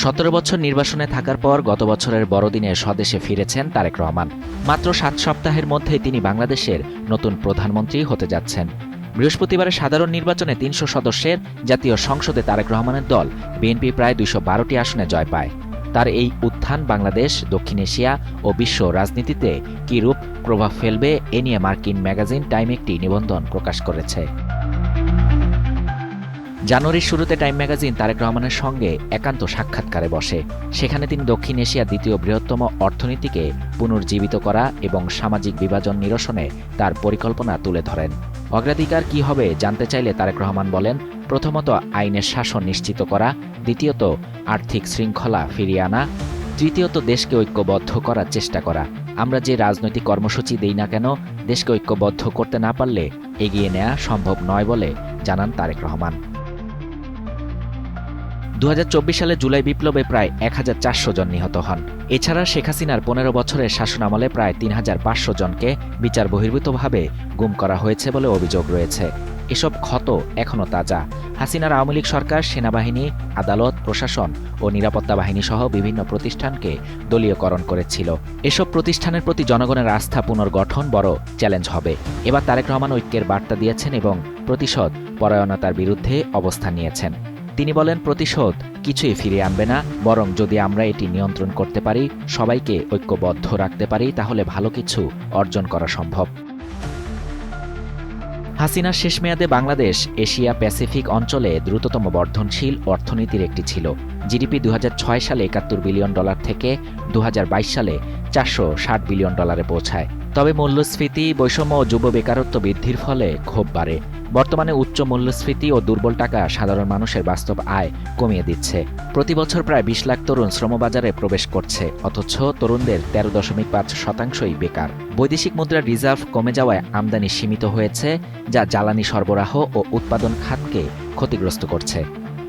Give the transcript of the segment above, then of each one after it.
17 বছর নির্বাসনে থাকার পর গত বছরের বড়দিনে স্বদেশে ফিরেছেন তারেক রহমান। মাত্র 7 সপ্তাহের মধ্যেই তিনি বাংলাদেশের নতুন প্রধানমন্ত্রী হতে যাচ্ছেন। বৃহস্পতিবারের সাধারণ নির্বাচনে 300 সদস্যের জাতীয় সংসদে তারেক রহমানের দল বিএনপি প্রায় 212টি আসনে জয় পায়। তার এই উত্থান বাংলাদেশ, দক্ষিণ এশিয়া ও বিশ্ব রাজনীতিতে কী রূপ প্রভাব ফেলবে এ নিয়ে মার্কিন ম্যাগাজিন টাইম একটি নিবন্ধন প্রকাশ করেছে। জানুয়ারির শুরুতে টাইম ম্যাগাজিন তারেক রহমানের সঙ্গে একান্ত সাক্ষাৎকারে বসে। সেখানে তিনি দক্ষিণ এশিয়ার দ্বিতীয় বৃহত্তম অর্থনীতিকে পুনর্জীবিত করা এবং সামাজিক বিভাজন নিরসনে তার পরিকল্পনা তুলে ধরেন। অগ্রাধিকার কী হবে জানতে চাইলে তারেক রহমান বলেন, প্রথমত আইনের শাসন নিশ্চিত করা, দ্বিতীয়ত আর্থিক শৃঙ্খলা ফিরিয়ে আনা, তৃতীয়ত দেশকে ঐক্যবদ্ধ করার চেষ্টা করা। আমরা যে রাজনৈতিক কর্মসূচি দেই না কেন, দেশকে ঐক্যবদ্ধ করতে না পারলে এগিয়ে নেওয়া সম্ভব নয় বলে জানান তারেক রহমান। 2024 সালে জুলাই বিপ্লবে প্রায় 1400 জন নিহত হন। এছাড়া শেখ হাসিনার 15 বছরের শাসনামলে প্রায় 3500 জনকে বিচার বহির্ভূতভাবে গুম করা হয়েছে বলে অভিযোগ রয়েছে। এসব ক্ষত এখনও তাজা। হাসিনার আওয়ামী লীগ সরকার সেনাবাহিনী, আদালত, প্রশাসন ও নিরাপত্তা বাহিনী সহ বিভিন্ন প্রতিষ্ঠানকে দলীয়করণ করেছিল। এসব প্রতিষ্ঠানের প্রতি জনগণের আস্থা পুনর্গঠন বড় চ্যালেঞ্জ হবে। এবার তারেক রহমান ঐক্যের বার্তা দিয়েছেন এবং প্রতিশোধ পরায়ণতার বিরুদ্ধে অবস্থান নিয়েছেন। তিনি বলেন, প্রতিশোধ কিছুই ফিরিয়ে আনবে না, বরং যদি আমরা এটি নিয়ন্ত্রণ করতে পারি, সবাইকে ঐক্যবদ্ধ রাখতে পারি, তাহলে ভালো কিছু অর্জন করা সম্ভব। হাসিনার শেষ মেয়াদে বাংলাদেশ এশিয়া প্যাসিফিক অঞ্চলে দ্রুততম বর্ধনশীল অর্থনীতির একটি ছিল। জিডিপি 2006 সালে $71 বিলিয়ন থেকে 2022 সালে $460 বিলিয়ন পৌঁছায়। তবে মূল্যস্ফীতি, বৈষম্য ও যুব বেকারত্ব বৃদ্ধির ফলে ক্ষোভ বাড়ে। বর্তমানে উচ্চ মূল্যস্ফীতি ও দুর্বল টাকা সাধারণ মানুষের বাস্তব আয় কমিয়ে দিচ্ছে। প্রতি বছর প্রায় 20 লাখ তরুণ শ্রমবাজারে প্রবেশ করছে, অথচ তরুণদের 13.5%ই বেকার। বৈদেশিক মুদ্রার রিজার্ভ কমে যাওয়ায় আমদানি সীমিত হয়েছে, যা জ্বালানি সরবরাহ ও উৎপাদন খাতকে ক্ষতিগ্রস্ত করছে।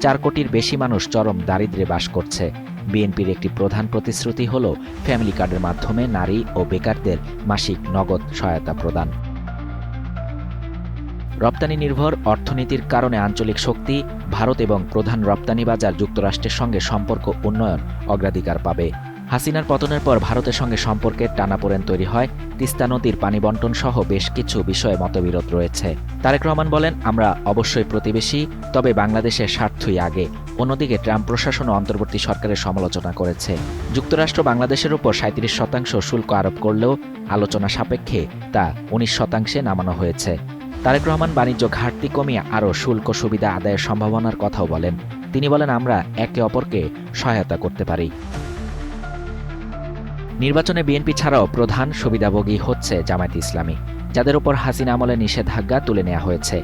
4 কোটির বেশি মানুষ চরম দারিদ্র্যে বাস করছে। বিএনপির একটি প্রধান প্রতিশ্রুতি হল ফ্যামিলি কার্ডের মাধ্যমে নারী ও বেকারদের মাসিক নগদ সহায়তা প্রদান। রপ্তানি নির্ভর অর্থনীতির কারণে আঞ্চলিক শক্তি, ভারত এবং প্রধান রপ্তানি বাজার যুক্তরাষ্ট্রের সঙ্গে সম্পর্ক উন্নয়ন অগ্রাধিকার পাবে। হাসিনার পতনের পর ভারতের সঙ্গে সম্পর্কের টানাপোড়েন তৈরি হয়। তিস্তা নদীর পানি বণ্টন সহ বেশ কিছু বিষয়ে মতবিরোধ রয়েছে। তারেক রহমান বলেন, আমরা অবশ্যই প্রতিবেশী, তবে বাংলাদেশের স্বার্থই আগে। অন্যদিকে ট্রাম্প প্রশাসন ও অন্তর্বর্তী সরকারের সমালোচনা করেছে। যুক্তরাষ্ট্র বাংলাদেশের উপর 37% শুল্ক আরোপ করলেও আলোচনা সাপেক্ষে তা 19% নামানো হয়েছে। তারেক রহমান বাণিজ্য ঘাটতি কমিয়ে আরও শুল্ক সুবিধা আদায়ের সম্ভাবনার কথাও বলেন। তিনি বলেন, আমরা একে অপরকে সহায়তা করতে পারি। নির্বাচনে বিএনপি ছাড়াও প্রধান সুবিধাভোগী হচ্ছে জামায়াতে ইসলামী, যাদের উপর হাসিনা আমলে নিষেধাজ্ঞা তুলে নেওয়া হয়েছে।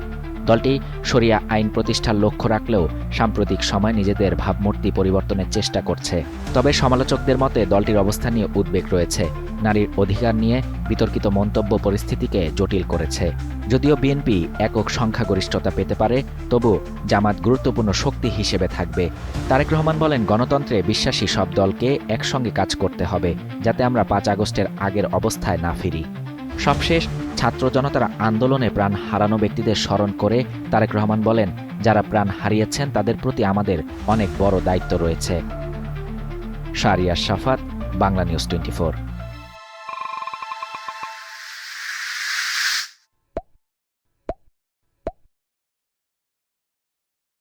দলটি শরিয়া আইন প্রতিষ্ঠার লক্ষ্য রাখলেও সাম্প্রতিক সময় নিজেদের ভাবমূর্তি পরিবর্তনের চেষ্টা করছে। তবে সমালোচকদের মতে দলটির অবস্থান নিয়ে উদ্বেগ রয়েছে। নারীর অধিকার নিয়ে বিতর্কিত মন্তব্য পরিস্থিতিকে জটিল করেছে। যদিও বিএনপি একক সংখ্যাগরিষ্ঠতা পেতে পারে, তবু জামাত গুরুত্বপূর্ণ শক্তি হিসেবে থাকবে। তারেক রহমান বলেন, গণতন্ত্রে বিশ্বাসী সব দলকে একসঙ্গে কাজ করতে হবে, যাতে আমরা 5 আগস্টের আগের অবস্থায় না ফিরি। সবশেষ ছাত্র জনতার আন্দোলনে প্রাণ হারানো ব্যক্তিদের স্মরণ করে তারেক রহমান বলেন, যারা প্রাণ হারিয়েছেন তাদের প্রতি আমাদের অনেক বড় দায়িত্ব রয়েছে। শাহরিয়ার শাফাত, বাংলা নিউজ 24।